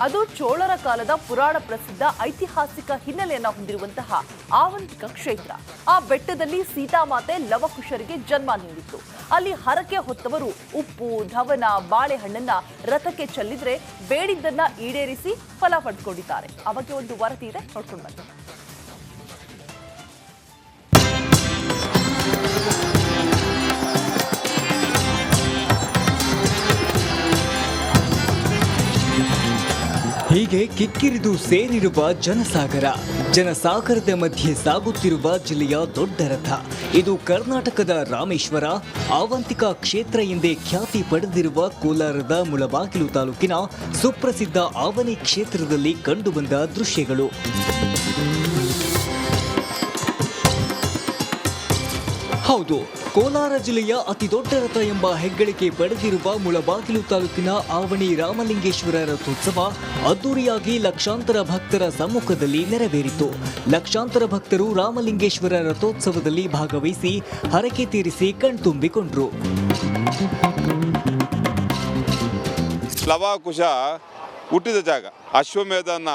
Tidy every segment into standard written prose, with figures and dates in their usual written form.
ಅದು ಚೋಳರ ಕಾಲದ ಪುರಾಣ ಪ್ರಸಿದ್ಧ ಐತಿಹಾಸಿಕ ಹಿನ್ನೆಲೆಯನ್ನು ಹೊಂದಿರುವಂತಹ ಆವಂತಿಕ ಕ್ಷೇತ್ರ. ಆ ಬೆಟ್ಟದಲ್ಲಿ ಸೀತಾಮಾತೆ ಲವಕುಶರಿಗೆ ಜನ್ಮ ನೀಡಿತ್ತು. ಅಲ್ಲಿ ಹರಕೆ ಹೊತ್ತವರು ಉಪ್ಪು, ಧವನ, ಬಾಳೆಹಣ್ಣನ್ನ ರಥಕ್ಕೆ ಚೆಲ್ಲಿದ್ರೆ ಬೇಡಿದ್ದನ್ನ ಈಡೇರಿಸಿ ಫಲ ಪಡ್ಕೊಂಡಿದ್ದಾರೆ. ಆ ಬಗ್ಗೆ ಒಂದು ವರದಿ ಇದೆ, ನೋಡ್ಕೊಂಡು ಬನ್ನಿ. ಹೀಗೆ ಕಿಕ್ಕಿರಿದು ಸೇರಿರುವ ಜನಸಾಗರದ ಮಧ್ಯೆ ಸಾಗುತ್ತಿರುವ ಜಿಲ್ಲೆಯ ದೊಡ್ಡ ರಥ. ಇದು ಕರ್ನಾಟಕದ ರಾಮೇಶ್ವರ ಆವಂತಿಕ ಕ್ಷೇತ್ರ ಎಂದೇ ಖ್ಯಾತಿ ಪಡೆದಿರುವ ಕೋಲಾರದ ಮುಳಬಾಗಿಲು ತಾಲೂಕಿನ ಸುಪ್ರಸಿದ್ಧ ಆವನಿ ಕ್ಷೇತ್ರದಲ್ಲಿ ಕಂಡುಬಂದ ದೃಶ್ಯಗಳು. ಹೌದು, ಕೋಲಾರ ಜಿಲ್ಲೆಯ ಅತಿ ದೊಡ್ಡ ರಥ ಎಂಬ ಹೆಗ್ಗಳಿಕೆ ಪಡೆದಿರುವ ಮುಳಬಾಗಿಲು ತಾಲೂಕಿನ ಆವಣಿ ರಾಮಲಿಂಗೇಶ್ವರ ರಥೋತ್ಸವ ಅದ್ದೂರಿಯಾಗಿ ಲಕ್ಷಾಂತರ ಭಕ್ತರ ಸಮ್ಮುಖದಲ್ಲಿ ನೆರವೇರಿತು. ಲಕ್ಷಾಂತರ ಭಕ್ತರು ರಾಮಲಿಂಗೇಶ್ವರ ರಥೋತ್ಸವದಲ್ಲಿ ಭಾಗವಹಿಸಿ ಹರಕೆ ತೀರಿಸಿ ಕಣ್ತುಂಬಿಕೊಂಡ್ರು. ಲವಕುಶ ಹುಟ್ಟಿದ ಜಾಗ ಅಶ್ವಮೇಧನ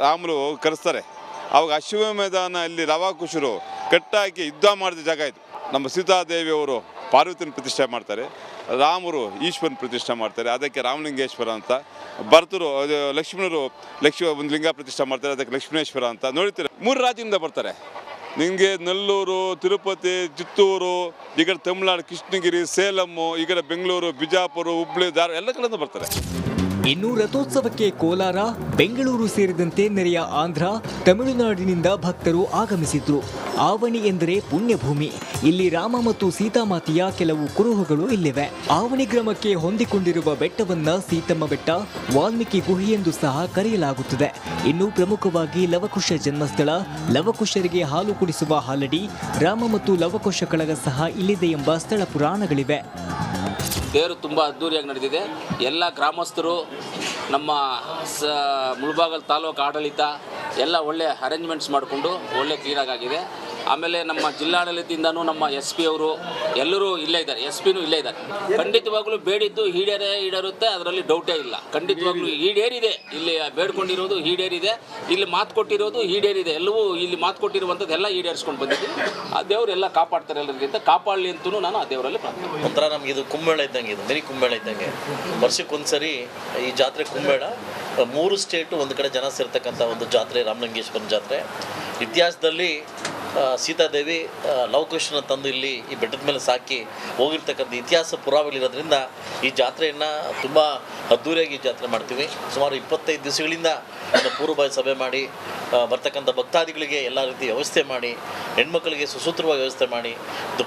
ರಾಮರು ಕರೆಸ್ತಾರೆ. ಅವಾಗ ಅಶ್ವಮೇಧನ ಇಲ್ಲಿ ಲವಕುಶರು ಕಟ್ಟಾಕಿ ಯುದ್ಧ ಮಾಡಿದ ಜಾಗ ಇದು. ನಮ್ಮ ಸೀತಾದೇವಿಯವರು ಪಾರ್ವತಿನ ಪ್ರತಿಷ್ಠೆ ಮಾಡ್ತಾರೆ, ರಾಮರು ಈಶ್ವರನ ಪ್ರತಿಷ್ಠೆ ಮಾಡ್ತಾರೆ, ಅದಕ್ಕೆ ರಾಮಲಿಂಗೇಶ್ವರ ಅಂತ. ಭರತರು ಲಕ್ಷ್ಮಣರು ಒಂದು ಲಿಂಗ ಪ್ರತಿಷ್ಠೆ ಮಾಡ್ತಾರೆ, ಅದಕ್ಕೆ ಲಕ್ಷ್ಮಣೇಶ್ವರ ಅಂತ. ನೋಡ್ತೀರ 3 ರಾಜ್ಯದಿಂದ ಬರ್ತಾರೆ. ನಿಮಗೆ ನೆಲ್ಲೂರು, ತಿರುಪತಿ, ಚಿತ್ತೂರು, ಈ ಕಡೆ ತಮಿಳುನಾಡು ಕೃಷ್ಣಗಿರಿ, ಸೇಲಮ್ಮು, ಈ ಕಡೆ ಬೆಂಗಳೂರು, ಬಿಜಾಪುರ, ಹುಬ್ಳಿ, ಧಾರವಾಡ ಎಲ್ಲ ಕಡೆಯಿಂದ ಬರ್ತಾರೆ. ಇನ್ನು ರಥೋತ್ಸವಕ್ಕೆ ಕೋಲಾರ, ಬೆಂಗಳೂರು ಸೇರಿದಂತೆ ನೆರೆಯ ಆಂಧ್ರ, ತಮಿಳುನಾಡಿನಿಂದ ಭಕ್ತರು ಆಗಮಿಸಿದ್ರು. ಆವಣಿ ಎಂದರೆ ಪುಣ್ಯಭೂಮಿ. ಇಲ್ಲಿ ರಾಮ ಮತ್ತು ಸೀತಾಮಾತೆಯ ಕೆಲವು ಕುರುಹುಗಳು ಇಲ್ಲಿವೆ. ಆವಣಿ ಗ್ರಾಮಕ್ಕೆ ಹೊಂದಿಕೊಂಡಿರುವ ಬೆಟ್ಟವನ್ನ ಸೀತಮ್ಮ ಬೆಟ್ಟ, ವಾಲ್ಮೀಕಿ ಗುಹೆ ಎಂದು ಸಹ ಕರೆಯಲಾಗುತ್ತದೆ. ಇನ್ನು ಪ್ರಮುಖವಾಗಿ ಲವಕುಶ ಜನ್ಮಸ್ಥಳ, ಲವಕುಶರಿಗೆ ಹಾಲು ಕುಡಿಸುವ ಹಾಲಡಿ, ರಾಮ ಮತ್ತು ಲವಕುಶ ಕಳಗ ಸಹ ಇಲ್ಲಿದೆ ಎಂಬ ಸ್ಥಳ ಪುರಾಣಗಳಿವೆ. ದೇವರು ತುಂಬ ಅದ್ದೂರಿಯಾಗಿ ನಡೆದಿದೆ. ಎಲ್ಲ ಗ್ರಾಮಸ್ಥರು, ನಮ್ಮ ಮುಳಬಾಗಿಲು ತಾಲೂಕು ಆಡಳಿತ ಎಲ್ಲ ಒಳ್ಳೆ ಅರೇಂಜ್ಮೆಂಟ್ಸ್ ಮಾಡಿಕೊಂಡು ಒಳ್ಳೆ ಕ್ಲೀನಾಗಿ ಆಗಿದೆ. ಆಮೇಲೆ ನಮ್ಮ ಜಿಲ್ಲಾಡಳಿತದಿಂದನೂ ನಮ್ಮ SP ಅವರು ಎಲ್ಲರೂ ಇಲ್ಲೇ ಇದ್ದಾರೆ, SP ಇಲ್ಲೇ ಇದ್ದಾರೆ. ಖಂಡಿತವಾಗ್ಲೂ ಬೇಡಿದ್ದು ಈಡೇರುತ್ತೆ, ಅದರಲ್ಲಿ ಡೌಟೇ ಇಲ್ಲ. ಖಂಡಿತವಾಗ್ಲೂ ಈಡೇರಿದೆ. ಇಲ್ಲಿ ಬೇಡ್ಕೊಂಡಿರೋದು ಈಡೇರಿದೆ, ಇಲ್ಲಿ ಮಾತು ಕೊಟ್ಟಿರೋದು ಈಡೇರಿದೆ. ಎಲ್ಲವೂ ಇಲ್ಲಿ ಮಾತು ಕೊಟ್ಟಿರುವಂಥದ್ದು ಎಲ್ಲ ಈಡೇರಿಸ್ಕೊಂಡು ಬಂದಿದ್ದೀವಿ. ಆ ದೇವರು ಎಲ್ಲ ಕಾಪಾಡ್ತಾರೆ, ಎಲ್ಲರಿಗಿಂತ ಕಾಪಾಡಲಿ ಅಂತಲೂ ನಾನು ಆ ದೇವರಲ್ಲಿ ಪ್ರಾರ್ಥನೆ. ಒಂಥರ ನಮ್ಗೆ ಇದು ಕುಂಬೇಳ ಇದ್ದಂಗೆ, ಇದು ಮೆರಿ ಕುಂಬೇಳ ಇದ್ದಂಗೆ. ವರ್ಷಕ್ಕೊಂದ್ಸರಿ ಈ ಜಾತ್ರೆ ಕುಂಬೇಳ 3 ಸ್ಟೇಟು ಒಂದು ಕಡೆ ಜನ ಸೇರ್ತಕ್ಕಂಥ ಒಂದು ಜಾತ್ರೆ, ರಾಮಲಿಂಗೇಶ್ವರನ ಜಾತ್ರೆ. ಇತಿಹಾಸದಲ್ಲಿ ಸೀತಾದೇವಿ ಲವಕುಶನ ತಂದು ಇಲ್ಲಿ ಈ ಬೆಟ್ಟದ ಮೇಲೆ ಸಾಕಿ ಹೋಗಿರ್ತಕ್ಕಂಥ ಇತಿಹಾಸ ಪುರಾವೆಗಳಿರೋದ್ರಿಂದ ಈ ಜಾತ್ರೆಯನ್ನು ತುಂಬ ಅದ್ದೂರಿಯಾಗಿ ಜಾತ್ರೆ ಮಾಡ್ತೀವಿ. ಸುಮಾರು 25 ದಿವಸಗಳಿಂದ ಪೂರ್ವಭಾವಿ ಸಭೆ ಮಾಡಿ ಬರ್ತಕ್ಕಂಥ ಭಕ್ತಾದಿಗಳಿಗೆ ಎಲ್ಲ ರೀತಿ ವ್ಯವಸ್ಥೆ ಮಾಡಿ, ಹೆಣ್ಮಕ್ಳಿಗೆ ಸುಸೂತ್ರವಾಗಿ ವ್ಯವಸ್ಥೆ ಮಾಡಿ, ಇದು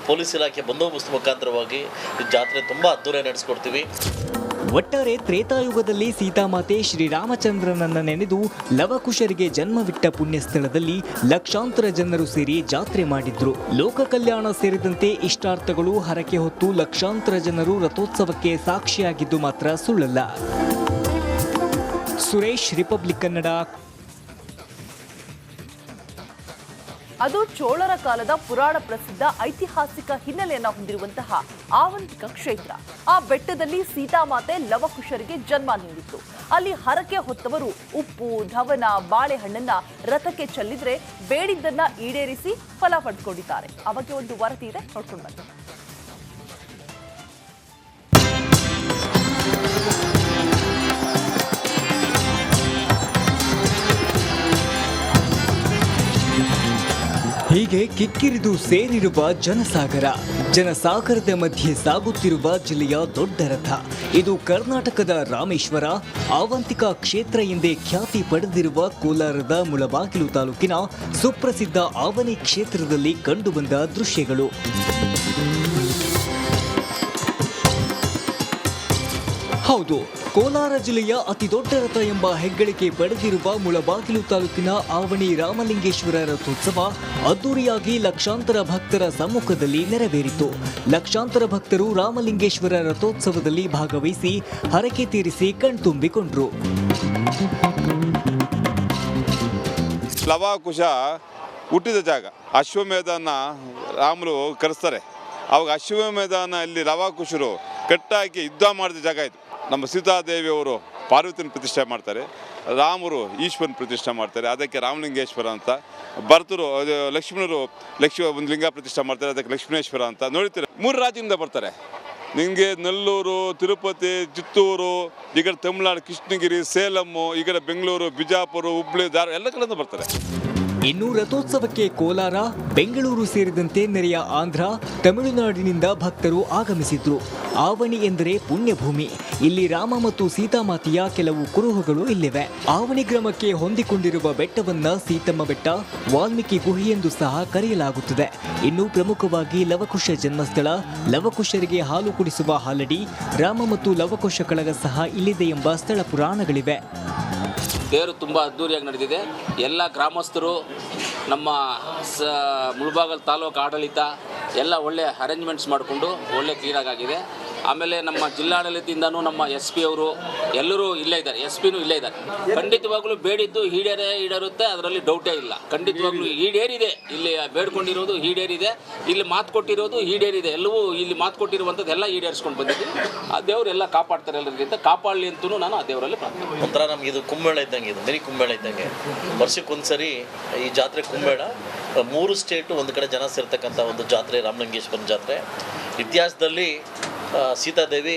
ಪೊಲೀಸ್ ಇಲಾಖೆ ಬಂದೋಬಸ್ತ್ ಮುಖಾಂತರವಾಗಿ ಈ ಜಾತ್ರೆ ತುಂಬ ಅದ್ದೂರಿಯಾಗಿ ನಡೆಸ್ಕೊಡ್ತೀವಿ. ಒಟ್ಟಾರೆ ತ್ರೇತಾಯುಗದಲ್ಲಿ ಸೀತಾಮಾತೆ ಶ್ರೀರಾಮಚಂದ್ರನನ್ನ ನೆನೆದು ಲವಕುಶರಿಗೆ ಜನ್ಮವಿಟ್ಟ ಪುಣ್ಯಸ್ಥಳದಲ್ಲಿ ಲಕ್ಷಾಂತರ ಜನರು ಸೇರಿ ಜಾತ್ರೆ ಮಾಡಿದ್ರು. ಲೋಕ ಕಲ್ಯಾಣ ಸೇರಿದಂತೆ ಇಷ್ಟಾರ್ಥಗಳು ಹರಕೆ ಹೊತ್ತು ಲಕ್ಷಾಂತರ ಜನರು ರಥೋತ್ಸವಕ್ಕೆ ಸಾಕ್ಷಿಯಾಗಿದ್ದು ಮಾತ್ರ ಸುಳ್ಳಲ್ಲ. ಸುರೇಶ್, ರಿಪಬ್ಲಿಕ್ ಕನ್ನಡ. ಅದು ಚೋಳರ ಕಾಲದ ಪುರಾಣ ಪ್ರಸಿದ್ಧ ಐತಿಹಾಸಿಕ ಹಿನ್ನೆಲೆಯನ್ನು ಹೊಂದಿರುವಂತಹ ಆವಂತಿಕ ಕ್ಷೇತ್ರ. ಆ ಬೆಟ್ಟದಲ್ಲಿ ಸೀತಾಮಾತೆ ಲವಕುಶರಿಗೆ ಜನ್ಮ ನೀಡಿತ್ತು. ಅಲ್ಲಿ ಹರಕೆ ಹೊತ್ತವರು ಉಪ್ಪು, ಧವನ, ಬಾಳೆಹಣ್ಣನ್ನ ರಥಕ್ಕೆ ಚೆಲ್ಲಿದ್ರೆ ಬೇಡಿದ್ದನ್ನ ಈಡೇರಿಸಿ ಫಲ ಪಡ್ಕೊಂಡಿದ್ದಾರೆ. ಆ ಬಗ್ಗೆ ಒಂದು ವರದಿ ಇದೆ, ನೋಡ್ಕೊಂಡು ಬನ್ನಿ. ಹೀಗೆ ಕಿಕ್ಕಿರಿದು ಸೇರಿರುವ ಜನಸಾಗರದ ಮಧ್ಯೆ ಸಾಗುತ್ತಿರುವ ಜಿಲ್ಲೆಯ ದೊಡ್ಡ ರಥ. ಇದು ಕರ್ನಾಟಕದ ರಾಮೇಶ್ವರ ಆವಂತಿಕ ಕ್ಷೇತ್ರ ಎಂದೇ ಖ್ಯಾತಿ ಪಡೆದಿರುವ ಕೋಲಾರದ ಮುಳಬಾಗಿಲು ತಾಲೂಕಿನ ಸುಪ್ರಸಿದ್ಧ ಆವನಿ ಕ್ಷೇತ್ರದಲ್ಲಿ ಕಂಡುಬಂದ ದೃಶ್ಯಗಳು. ಹೌದು, ಕೋಲಾರ ಜಿಲ್ಲೆಯ ಅತಿ ದೊಡ್ಡ ರಥ ಎಂಬ ಹೆಗ್ಗಳಿಕೆ ಪಡೆದಿರುವ ಮುಳಬಾಗಿಲು ತಾಲೂಕಿನ ಆವಣಿ ರಾಮಲಿಂಗೇಶ್ವರ ರಥೋತ್ಸವ ಅದ್ದೂರಿಯಾಗಿ ಲಕ್ಷಾಂತರ ಭಕ್ತರ ಸಮ್ಮುಖದಲ್ಲಿ ನೆರವೇರಿತು. ಲಕ್ಷಾಂತರ ಭಕ್ತರು ರಾಮಲಿಂಗೇಶ್ವರ ರಥೋತ್ಸವದಲ್ಲಿ ಭಾಗವಹಿಸಿ ಹರಕೆ ತೀರಿಸಿ ಕಣ್ತುಂಬಿಕೊಂಡ್ರು. ಲವಕುಶ ಹುಟ್ಟಿದ ಜಾಗ ಅಶ್ವಮೇಧನ ರಾಮರು ಕರೆಸ್ತಾರೆ. ಅವಾಗ ಅಶ್ವಮೇಧನ ಇಲ್ಲಿ ಲವಕುಶರು ಕಟ್ಟಾಕಿ ಯುದ್ಧ ಮಾಡಿದ ಜಾಗ ಇದು. ನಮ್ಮ ಸೀತಾದೇವಿಯವರು ಪಾರ್ವತಿನ ಪ್ರತಿಷ್ಠೆ ಮಾಡ್ತಾರೆ, ರಾಮರು ಈಶ್ವರನ ಪ್ರತಿಷ್ಠೆ ಮಾಡ್ತಾರೆ, ಅದಕ್ಕೆ ರಾಮಲಿಂಗೇಶ್ವರ ಅಂತ. ಭರತರು ಲಕ್ಷ್ಮಣರು ಒಂದು ಲಿಂಗ ಪ್ರತಿಷ್ಠೆ ಮಾಡ್ತಾರೆ, ಅದಕ್ಕೆ ಲಕ್ಷ್ಮಣೇಶ್ವರ ಅಂತ. ನೋಡ್ತೀರ 3 ರಾಜ್ಯದಿಂದ ಬರ್ತಾರೆ. ನಿಮಗೆ ನೆಲ್ಲೂರು, ತಿರುಪತಿ, ಚಿತ್ತೂರು, ಈ ಕಡೆ ತಮಿಳುನಾಡು ಕೃಷ್ಣಗಿರಿ, ಸೇಲಮ್ಮು, ಈ ಕಡೆ ಬೆಂಗಳೂರು, ಬಿಜಾಪುರ, ಹುಬ್ಳಿ, ಧಾರವಾಡ ಎಲ್ಲ ಕಡೆಯಿಂದ ಬರ್ತಾರೆ. ಇನ್ನು ರಥೋತ್ಸವಕ್ಕೆ ಕೋಲಾರ, ಬೆಂಗಳೂರು ಸೇರಿದಂತೆ ನೆರೆಯ ಆಂಧ್ರ, ತಮಿಳುನಾಡಿನಿಂದ ಭಕ್ತರು ಆಗಮಿಸಿದ್ರು. ಆವಣಿ ಎಂದರೆ ಪುಣ್ಯಭೂಮಿ. ಇಲ್ಲಿ ರಾಮ ಮತ್ತು ಸೀತಾಮಾತೆಯ ಕೆಲವು ಕುರುಹುಗಳು ಇಲ್ಲಿವೆ. ಆವಣಿ ಗ್ರಾಮಕ್ಕೆ ಹೊಂದಿಕೊಂಡಿರುವ ಬೆಟ್ಟವನ್ನ ಸೀತಮ್ಮ ಬೆಟ್ಟ, ವಾಲ್ಮೀಕಿ ಗುಹೆ ಎಂದು ಸಹ ಕರೆಯಲಾಗುತ್ತದೆ. ಇನ್ನು ಪ್ರಮುಖವಾಗಿ ಲವಕುಶ ಜನ್ಮಸ್ಥಳ, ಲವಕುಶರಿಗೆ ಹಾಲು ಕುಡಿಸುವ ಹಾಲಡಿ, ರಾಮ ಮತ್ತು ಲವಕುಶ ಕಳಗ ಸಹ ಇಲ್ಲಿದೆ ಎಂಬ ಸ್ಥಳ ಪುರಾಣಗಳಿವೆ. ತೇರು ತುಂಬ ಅದ್ದೂರಿಯಾಗಿ ನಡೆದಿದೆ. ಎಲ್ಲ ಗ್ರಾಮಸ್ಥರು, ನಮ್ಮ ಮುಳಬಾಗಲ್ ತಾಲೂಕು ಆಡಳಿತ ಎಲ್ಲ ಒಳ್ಳೆ ಅರೇಂಜ್ಮೆಂಟ್ಸ್ ಮಾಡಿಕೊಂಡು ಒಳ್ಳೆ ಕ್ಲೀನಾಗಿದೆ. ಆಮೇಲೆ ನಮ್ಮ ಜಿಲ್ಲಾಡಳಿತದಿಂದನೂ ನಮ್ಮ ಎಸ್ ಪಿ ಅವರು ಎಲ್ಲರೂ ಇಲ್ಲೇ ಇದ್ದಾರೆ, ಎಸ್ ಪಿನೂ ಇಲ್ಲೇ ಇದ್ದಾರೆ. ಖಂಡಿತವಾಗ್ಲೂ ಬೇಡಿದ್ದು ಈಡೇರುತ್ತೆ, ಅದರಲ್ಲಿ ಡೌಟೇ ಇಲ್ಲ. ಖಂಡಿತವಾಗ್ಲೂ ಈಡೇರಿದೆ, ಇಲ್ಲಿ ಬೇಡ್ಕೊಂಡಿರೋದು ಈಡೇರಿದೆ, ಇಲ್ಲಿ ಮಾತು ಕೊಟ್ಟಿರೋದು ಈಡೇರಿದೆ. ಎಲ್ಲವೂ ಇಲ್ಲಿ ಮಾತು ಕೊಟ್ಟಿರುವಂಥದ್ದು ಎಲ್ಲ ಈಡೇರಿಸ್ಕೊಂಡು ಬಂದಿದ್ದೀವಿ. ಆ ದೇವರೆಲ್ಲ ಕಾಪಾಡ್ತಾರೆ, ಎಲ್ಲರಿಗಿಂತ ಕಾಪಾಡಲಿ ಅಂತಲೂ ನಾನು ಆ ದೇವರಲ್ಲಿ ಪ್ರಾರ್ಥನೆ. ಒಂಥರ ನಮ್ಗೆ ಇದು ಕುಂಬೇಳ ಇದ್ದಂಗೆ, ಇದು ಮಿನಿ ಕುಂಬೇಳ ಇದ್ದಂಗೆ. ವರ್ಷಕ್ಕೊಂದ್ಸರಿ ಈ ಜಾತ್ರೆ ಕುಂಬೇಳ 3 ಸ್ಟೇಟು ಒಂದು ಕಡೆ ಜನ ಸೇರ್ತಕ್ಕಂಥ ಒಂದು ಜಾತ್ರೆ, ರಾಮಲಿಂಗೇಶ್ವರನ ಜಾತ್ರೆ. ಇತಿಹಾಸದಲ್ಲಿ ಸೀತಾದೇವಿ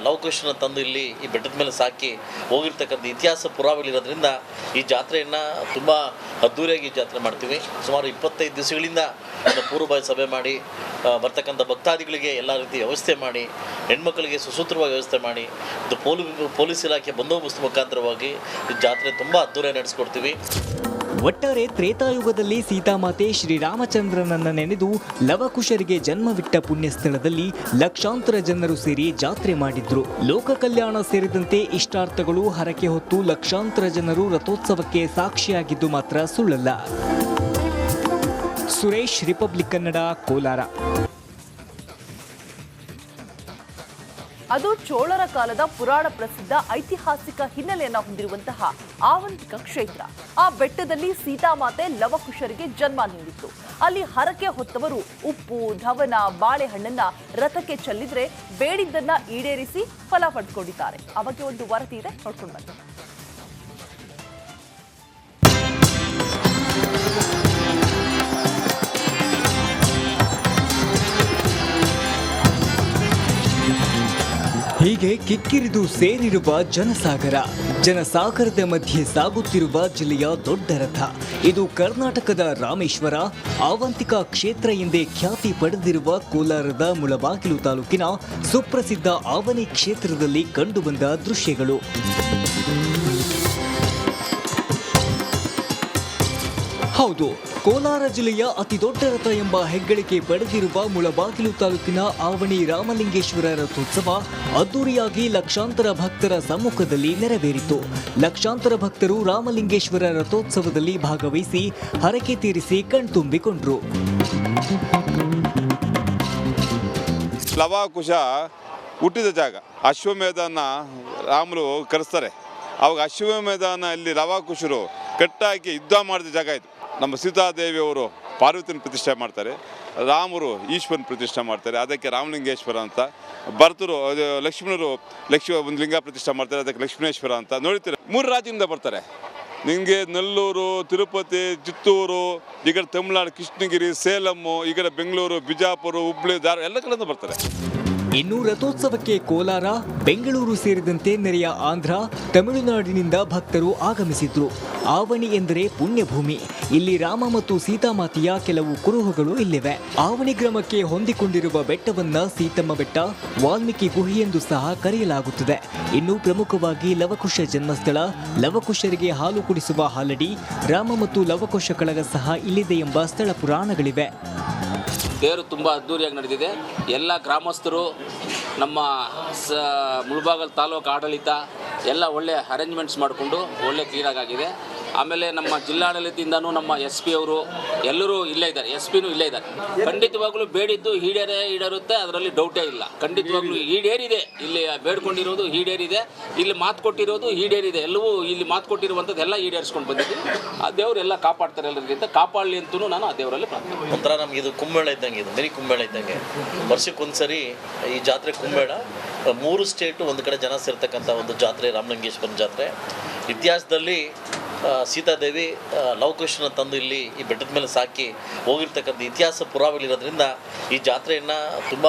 ಲವಕುಶನ ತಂದು ಇಲ್ಲಿ ಈ ಬೆಟ್ಟದ ಮೇಲೆ ಸಾಕಿ ಹೋಗಿರ್ತಕ್ಕಂಥ ಇತಿಹಾಸ ಪುರಾವೆಗಳಿರೋದ್ರಿಂದ ಈ ಜಾತ್ರೆಯನ್ನು ತುಂಬ ಅದ್ದೂರಿಯಾಗಿ ಜಾತ್ರೆ ಮಾಡ್ತೀವಿ. ಸುಮಾರು 25 ದಿವಸಗಳಿಂದ ಪೂರ್ವಭಾವಿ ಸಭೆ ಮಾಡಿ ಬರ್ತಕ್ಕಂಥ ಭಕ್ತಾದಿಗಳಿಗೆ ಎಲ್ಲ ರೀತಿ ವ್ಯವಸ್ಥೆ ಮಾಡಿ, ಹೆಣ್ಮಕ್ಳಿಗೆ ಸುಸೂತ್ರವಾಗಿ ವ್ಯವಸ್ಥೆ ಮಾಡಿ, ಇದು ಪೊಲೀಸ್ ಇಲಾಖೆ ಬಂದೋಬಸ್ತ್ ಮುಖಾಂತರವಾಗಿ ಈ ಜಾತ್ರೆ ತುಂಬ ಅದ್ದೂರಿಯಾಗಿ ನಡೆಸ್ಕೊಡ್ತೀವಿ. ಒಟ್ಟಾರೆ ತ್ರೇತಾಯುಗದಲ್ಲಿ ಸೀತಾಮಾತೆ ಶ್ರೀರಾಮಚಂದ್ರನನ್ನ ನೆನೆದು ಲವಕುಶರಿಗೆ ಜನ್ಮವಿಟ್ಟ ಪುಣ್ಯ ಸ್ಥಳದಲ್ಲಿ ಲಕ್ಷಾಂತರ ಜನರು ಸೇರಿ ಜಾತ್ರೆ ಮಾಡಿದ್ರು. ಲೋಕ ಕಲ್ಯಾಣ ಸೇರಿದಂತೆ ಇಷ್ಟಾರ್ಥಗಳು ಹರಕೆ ಹೊತ್ತು ಲಕ್ಷಾಂತರ ಜನರು ರಥೋತ್ಸವಕ್ಕೆ ಸಾಕ್ಷಿಯಾಗಿದ್ದು ಮಾತ್ರ ಸುಳ್ಳಲ್ಲ. ಸುರೇಶ್, ರಿಪಬ್ಲಿಕ್ ಕನ್ನಡ, ಕೋಲಾರ. ಅದು ಚೋಳರ ಕಾಲದ ಪುರಾಣ ಪ್ರಸಿದ್ಧ ಐತಿಹಾಸಿಕ ಹಿನ್ನೆಲೆಯನ್ನ ಹೊಂದಿರುವಂತಹ ಆವಂತಿಕ ಕ್ಷೇತ್ರ. ಆ ಬೆಟ್ಟದಲ್ಲಿ ಸೀತಾಮಾತೆ ಲವಕುಶರಿಗೆ ಜನ್ಮ ನೀಡಿತ್ತು. ಅಲ್ಲಿ ಹರಕೆ ಹೊತ್ತವರು ಉಪ್ಪು, ಧವನ, ಬಾಳೆಹಣ್ಣನ್ನ ರಥಕ್ಕೆ ಚೆಲ್ಲಿದ್ರೆ ಬೇಡಿದ್ದನ್ನ ಈಡೇರಿಸಿ ಫಲ ಪಡ್ಕೊಂಡಿದ್ದಾರೆ. ಆ ಬಗ್ಗೆ ಒಂದು ವರದಿ ಇದೆ, ನೋಡ್ಕೊಂಡು ಬನ್ನಿ. ಹೀಗೆ ಕಿಕ್ಕಿರಿದು ಸೇರಿರುವ ಜನಸಾಗರದ ಮಧ್ಯೆ ಸಾಗುತ್ತಿರುವ ಜಿಲ್ಲೆಯ ದೊಡ್ಡ ರಥ. ಇದು ಕರ್ನಾಟಕದ ರಾಮೇಶ್ವರ, ಆವಂತಿಕ ಕ್ಷೇತ್ರ ಎಂದೇ ಖ್ಯಾತಿ ಪಡೆದಿರುವ ಕೋಲಾರದ ಮುಳಬಾಗಿಲು ತಾಲೂಕಿನ ಸುಪ್ರಸಿದ್ಧ ಆವನಿ ಕ್ಷೇತ್ರದಲ್ಲಿ ಕಂಡುಬಂದ ದೃಶ್ಯಗಳು. ಹೌದು, ಕೋಲಾರ ಜಿಲ್ಲೆಯ ಅತಿ ದೊಡ್ಡ ರಥ ಎಂಬ ಹೆಗ್ಗಳಿಕೆ ಪಡೆದಿರುವ ಮುಳಬಾಗಿಲು ತಾಲೂಕಿನ ಆವಣಿ ರಾಮಲಿಂಗೇಶ್ವರ ರಥೋತ್ಸವ ಅದ್ದೂರಿಯಾಗಿ ಲಕ್ಷಾಂತರ ಭಕ್ತರ ಸಮ್ಮುಖದಲ್ಲಿ ನೆರವೇರಿತು. ಲಕ್ಷಾಂತರ ಭಕ್ತರು ರಾಮಲಿಂಗೇಶ್ವರ ರಥೋತ್ಸವದಲ್ಲಿ ಭಾಗವಹಿಸಿ ಹರಕೆ ತೀರಿಸಿ ಕಣ್ತುಂಬಿಕೊಂಡ್ರು. ಲವಕುಶ ಹುಟ್ಟಿದ ಜಾಗ, ಅಶ್ವಮೇಧನ ರಾಮರು ಕರೆಸ್ತಾರೆ. ಅವಾಗ ಅಶ್ವಮೇಧನ ಇಲ್ಲಿ ಲವಕುಶರು ಕಟ್ಟಾಕಿ ಯುದ್ಧ ಮಾಡಿದ ಜಾಗ ಇದು. ನಮ್ಮ ಸೀತಾದೇವಿಯವರು ಪಾರ್ವತಿನ ಪ್ರತಿಷ್ಠೆ ಮಾಡ್ತಾರೆ, ರಾಮರು ಈಶ್ವರನ ಪ್ರತಿಷ್ಠೆ ಮಾಡ್ತಾರೆ, ಅದಕ್ಕೆ ರಾಮಲಿಂಗೇಶ್ವರ ಅಂತ. ಭರತರು ಲಕ್ಷ್ಮಣರು ಒಂದು ಲಿಂಗ ಪ್ರತಿಷ್ಠೆ ಮಾಡ್ತಾರೆ, ಅದಕ್ಕೆ ಲಕ್ಷ್ಮಣೇಶ್ವರ ಅಂತ. ನೋಡ್ತೀರ 3 ರಾಜ್ಯದಿಂದ ಬರ್ತಾರೆ. ನಿಮಗೆ ನೆಲ್ಲೂರು, ತಿರುಪತಿ, ಚಿತ್ತೂರು, ಈ ಕಡೆ ತಮಿಳುನಾಡು ಕೃಷ್ಣಗಿರಿ, ಸೇಲಮ್ಮು, ಈ ಕಡೆ ಬೆಂಗಳೂರು, ಬಿಜಾಪುರ, ಹುಬ್ಳಿ, ಧಾರವಾಡ ಎಲ್ಲ ಕಡೆಯಿಂದ ಬರ್ತಾರೆ. ಇನ್ನು ರಥೋತ್ಸವಕ್ಕೆ ಕೋಲಾರ, ಬೆಂಗಳೂರು ಸೇರಿದಂತೆ ನೆರೆಯ ಆಂಧ್ರ, ತಮಿಳುನಾಡಿನಿಂದ ಭಕ್ತರು ಆಗಮಿಸಿದ್ರು. ಆವಣಿ ಎಂದರೆ ಪುಣ್ಯಭೂಮಿ. ಇಲ್ಲಿ ರಾಮ ಮತ್ತು ಸೀತಾಮಾತೆಯ ಕೆಲವು ಕುರುಹುಗಳು ಇಲ್ಲಿವೆ. ಆವಣಿ ಗ್ರಾಮಕ್ಕೆ ಹೊಂದಿಕೊಂಡಿರುವ ಬೆಟ್ಟವನ್ನ ಸೀತಮ್ಮ ಬೆಟ್ಟ, ವಾಲ್ಮೀಕಿ ಗುಹೆ ಎಂದು ಸಹ ಕರೆಯಲಾಗುತ್ತದೆ. ಇನ್ನು ಪ್ರಮುಖವಾಗಿ ಲವಕುಶ ಜನ್ಮಸ್ಥಳ, ಲವಕುಶರಿಗೆ ಹಾಲು ಕುಡಿಸುವ ಹಾಲಡಿ, ರಾಮ ಮತ್ತು ಲವಕುಶ ಕಳಗ ಸಹ ಇಲ್ಲಿದೆ ಎಂಬ ಸ್ಥಳ ಪುರಾಣಗಳಿವೆ. ತೇರು ತುಂಬ ಅದ್ದೂರಿಯಾಗಿ ನಡೆದಿದೆ. ಎಲ್ಲ ಗ್ರಾಮಸ್ಥರು, ನಮ್ಮ ಮುಳಬಾಗಲ್ ತಾಲೂಕು ಆಡಳಿತ ಎಲ್ಲ ಒಳ್ಳೆ ಅರೇಂಜ್ಮೆಂಟ್ಸ್ ಮಾಡಿಕೊಂಡು ಒಳ್ಳೆ ಕ್ಲೀನಾಗಿದೆ. ಆಮೇಲೆ ನಮ್ಮ ಜಿಲ್ಲಾಡಳಿತದಿಂದನೂ ನಮ್ಮ ಎಸ್ ಪಿ ಅವರು ಎಲ್ಲರೂ ಇಲ್ಲೇ ಇದ್ದಾರೆ, ಎಸ್ ಪಿನೂ ಇಲ್ಲೇ ಇದ್ದಾರೆ. ಖಂಡಿತವಾಗ್ಲೂ ಬೇಡಿದ್ದು ಈಡೇರುತ್ತೆ, ಅದರಲ್ಲಿ ಡೌಟೇ ಇಲ್ಲ. ಖಂಡಿತವಾಗ್ಲೂ ಈಡೇರಿದೆ, ಇಲ್ಲಿ ಬೇಡ್ಕೊಂಡಿರೋದು ಈಡೇರಿದೆ, ಇಲ್ಲಿ ಮಾತು ಕೊಟ್ಟಿರೋದು ಈಡೇರಿದೆ. ಎಲ್ಲವೂ ಇಲ್ಲಿ ಮಾತು ಕೊಟ್ಟಿರುವಂಥದ್ದು ಎಲ್ಲ ಈಡೇರಿಸ್ಕೊಂಡು ಬಂದಿದ್ದೀವಿ. ಆ ದೇವರೆಲ್ಲ ಕಾಪಾಡ್ತಾರೆ, ಎಲ್ಲರಿಗಿಂತ ಕಾಪಾಡಲಿ ಅಂತಲೂ ನಾನು ಆ ದೇವರಲ್ಲಿ ಪ್ರಾರ್ಥನೆ. ಒಂಥರ ನಮ್ಗೆ ಇದು ಕುಂಬೇಳ ಇದ್ದಂಗೆ, ಇದು ಮಿನಿ ಕುಂಬೇಳ ಇದ್ದಂಗೆ. ವರ್ಷಕ್ಕೊಂದ್ಸರಿ ಈ ಜಾತ್ರೆ ಕುಂಬೇಳ 3 ಸ್ಟೇಟು ಒಂದು ಕಡೆ ಜನ ಸೇರ್ತಕ್ಕಂಥ ಒಂದು ಜಾತ್ರೆ ರಾಮಲಿಂಗೇಶ್ವರನ ಜಾತ್ರೆ. ಇತಿಹಾಸದಲ್ಲಿ ಸೀತಾದೇವಿ ಲವಕುಶನ ತಂದು ಇಲ್ಲಿ ಈ ಬೆಟ್ಟದ ಮೇಲೆ ಸಾಕಿ ಹೋಗಿರ್ತಕ್ಕಂಥ ಇತಿಹಾಸ ಪುರಾವೆಗಳಿರೋದ್ರಿಂದ ಈ ಜಾತ್ರೆಯನ್ನು ತುಂಬ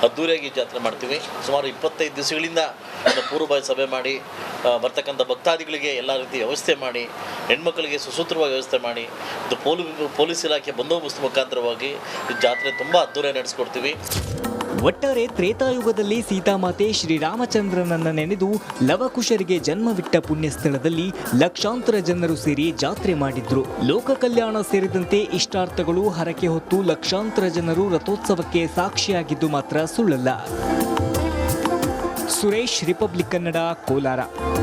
ಅದ್ಧೂರಿಯಾಗಿ ಜಾತ್ರೆ ಮಾಡ್ತೀವಿ. ಸುಮಾರು 25 ದಿವಸಗಳಿಂದ ಪೂರ್ವಭಾವಿ ಸಭೆ ಮಾಡಿ ಬರ್ತಕ್ಕಂಥ ಭಕ್ತಾದಿಗಳಿಗೆ ಎಲ್ಲ ರೀತಿ ವ್ಯವಸ್ಥೆ ಮಾಡಿ, ಹೆಣ್ಮಕ್ಳಿಗೆ ಸುಸೂತ್ರವಾಗಿ ವ್ಯವಸ್ಥೆ ಮಾಡಿ, ಇದು ಪೊಲೀಸ್ ಇಲಾಖೆ ಬಂದೋಬಸ್ತ್ ಮುಖಾಂತರವಾಗಿ ಈ ಜಾತ್ರೆ ತುಂಬ ಅದ್ಧೂರಿಯಾಗಿ ನಡೆಸ್ಕೊಡ್ತೀವಿ. ಒಟ್ಟಾರೆ ತ್ರೇತಾಯುಗದಲ್ಲಿ ಸೀತಾಮಾತೆ ಶ್ರೀರಾಮಚಂದ್ರನನ್ನ ನೆನೆದು ಲವಕುಶರಿಗೆ ಜನ್ಮವಿಟ್ಟ ಪುಣ್ಯ ಸ್ಥಳದಲ್ಲಿ ಲಕ್ಷಾಂತರ ಜನರು ಸೇರಿ ಜಾತ್ರೆ ಮಾಡಿದ್ರು. ಲೋಕ ಕಲ್ಯಾಣ ಸೇರಿದಂತೆ ಇಷ್ಟಾರ್ಥಗಳು ಹರಕೆ ಹೊತ್ತು ಲಕ್ಷಾಂತರ ಜನರು ರಥೋತ್ಸವಕ್ಕೆ ಸಾಕ್ಷಿಯಾಗಿದ್ದು ಮಾತ್ರ ಸುಳ್ಳಲ್ಲ. ಸುರೇಶ್, ರಿಪಬ್ಲಿಕ್ ಕನ್ನಡ, ಕೋಲಾರ.